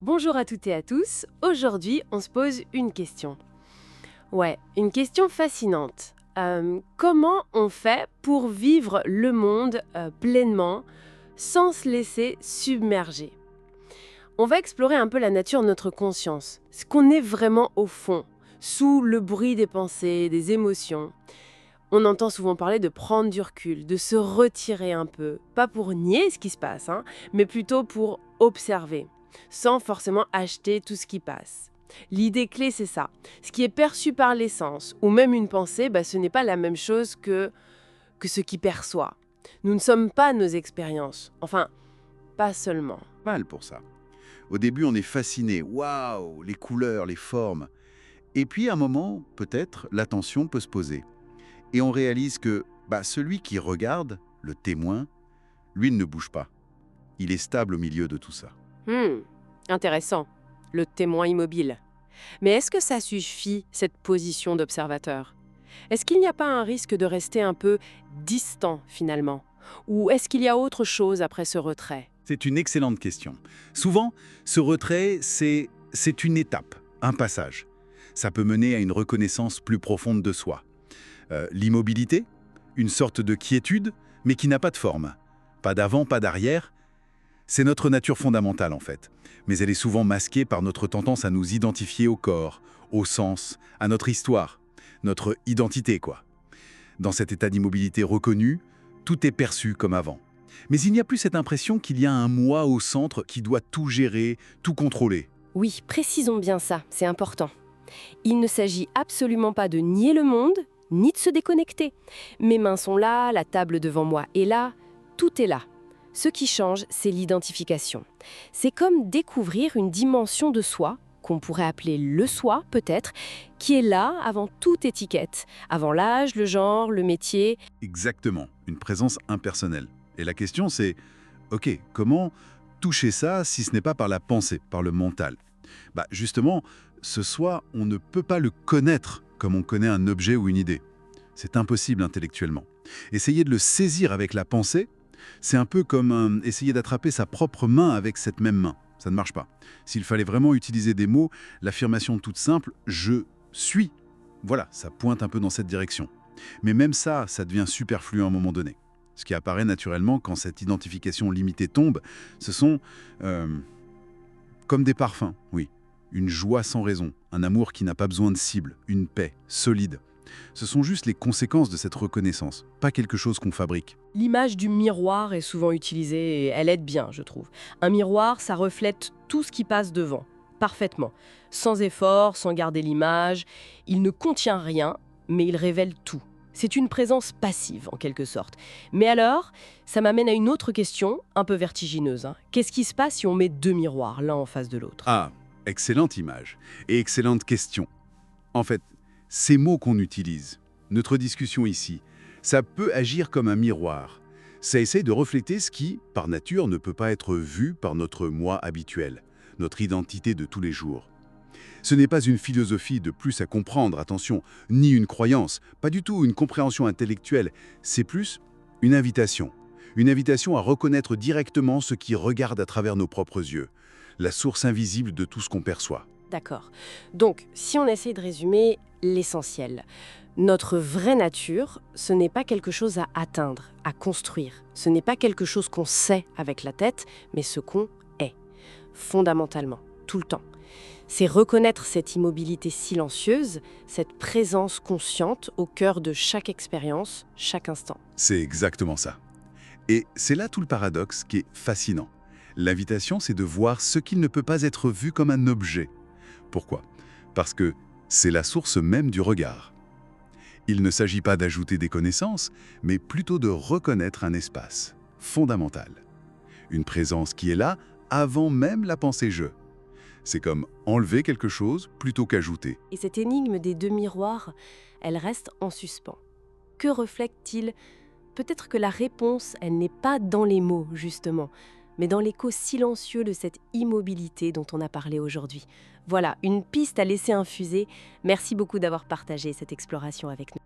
Bonjour à toutes et à tous. Aujourd'hui, on se pose une question. Ouais, une question fascinante. Comment on fait pour vivre le monde pleinement sans se laisser submerger? On va explorer un peu la nature de notre conscience, ce qu'on est vraiment au fond, sous le bruit des pensées, des émotions. On entend souvent parler de prendre du recul, de se retirer un peu, pas pour nier ce qui se passe, mais plutôt pour observer, sans forcément acheter tout ce qui passe. L'idée clé, c'est ça. Ce qui est perçu par l'essence, ou même une pensée, ce n'est pas la même chose que ce qui perçoit. Nous ne sommes pas nos expériences. Enfin, pas seulement. Mal pour ça. Au début, on est fasciné. Waouh, les couleurs, les formes. Et puis, à un moment, peut-être, l'attention peut se poser. Et on réalise que celui qui regarde, le témoin, lui il ne bouge pas. Il est stable au milieu de tout ça. Hmm, intéressant. Le témoin immobile. Mais est-ce que ça suffit, cette position d'observateur? Est-ce qu'il n'y a pas un risque de rester un peu distant finalement? Ou est-ce qu'il y a autre chose après ce retrait? C'est une excellente question. Souvent, ce retrait, c'est une étape, un passage. Ça peut mener à une reconnaissance plus profonde de soi. L'immobilité, une sorte de quiétude, mais qui n'a pas de forme. Pas d'avant, pas d'arrière. C'est notre nature fondamentale en fait. Mais elle est souvent masquée par notre tendance à nous identifier au corps, au sens, à notre histoire, notre identité quoi. Dans cet état d'immobilité reconnu, tout est perçu comme avant. Mais il n'y a plus cette impression qu'il y a un moi au centre qui doit tout gérer, tout contrôler. Oui, précisons bien ça, c'est important. Il ne s'agit absolument pas de nier le monde, ni de se déconnecter. Mes mains sont là, la table devant moi est là, tout est là. Ce qui change, c'est l'identification. C'est comme découvrir une dimension de soi, qu'on pourrait appeler le soi peut-être, qui est là avant toute étiquette, avant l'âge, le genre, le métier. Exactement, une présence impersonnelle. Et la question c'est, ok, comment toucher ça si ce n'est pas par la pensée, par le mental? Justement, ce soi, on ne peut pas le connaître comme on connaît un objet ou une idée. C'est impossible intellectuellement. Essayer de le saisir avec la pensée, c'est un peu comme essayer d'attraper sa propre main avec cette même main. Ça ne marche pas. S'il fallait vraiment utiliser des mots, l'affirmation toute simple « je suis », voilà, ça pointe un peu dans cette direction. Mais même ça devient superflu à un moment donné. Ce qui apparaît naturellement quand cette identification limitée tombe, ce sont comme des parfums, oui. Une joie sans raison, un amour qui n'a pas besoin de cible, une paix solide. Ce sont juste les conséquences de cette reconnaissance, pas quelque chose qu'on fabrique. L'image du miroir est souvent utilisée et elle aide bien, je trouve. Un miroir, ça reflète tout ce qui passe devant, parfaitement. Sans effort, sans garder l'image. Il ne contient rien, mais il révèle tout. C'est une présence passive, en quelque sorte. Mais alors, ça m'amène à une autre question, un peu vertigineuse. Qu'est-ce qui se passe si on met deux miroirs, l'un en face de l'autre? Ah, excellente image et excellente question. En fait, ces mots qu'on utilise, notre discussion ici, ça peut agir comme un miroir. Ça essaie de refléter ce qui, par nature, ne peut pas être vu par notre moi habituel, notre identité de tous les jours. Ce n'est pas une philosophie de plus à comprendre, attention, ni une croyance, pas du tout une compréhension intellectuelle, c'est plus une invitation. Une invitation à reconnaître directement ce qui regarde à travers nos propres yeux, la source invisible de tout ce qu'on perçoit. D'accord. Donc, si on essaye de résumer l'essentiel, notre vraie nature, ce n'est pas quelque chose à atteindre, à construire. Ce n'est pas quelque chose qu'on sait avec la tête, mais ce qu'on est, fondamentalement, tout le temps. C'est reconnaître cette immobilité silencieuse, cette présence consciente au cœur de chaque expérience, chaque instant. C'est exactement ça. Et c'est là tout le paradoxe qui est fascinant. L'invitation, c'est de voir ce qui ne peut pas être vu comme un objet. Pourquoi? Parce que c'est la source même du regard. Il ne s'agit pas d'ajouter des connaissances, mais plutôt de reconnaître un espace fondamental. Une présence qui est là avant même la pensée-je. C'est comme enlever quelque chose plutôt qu'ajouter. Et cette énigme des deux miroirs, elle reste en suspens. Que reflète-t-il? Peut-être que la réponse, elle n'est pas dans les mots, justement, mais dans l'écho silencieux de cette immobilité dont on a parlé aujourd'hui. Voilà, une piste à laisser infuser. Merci beaucoup d'avoir partagé cette exploration avec nous.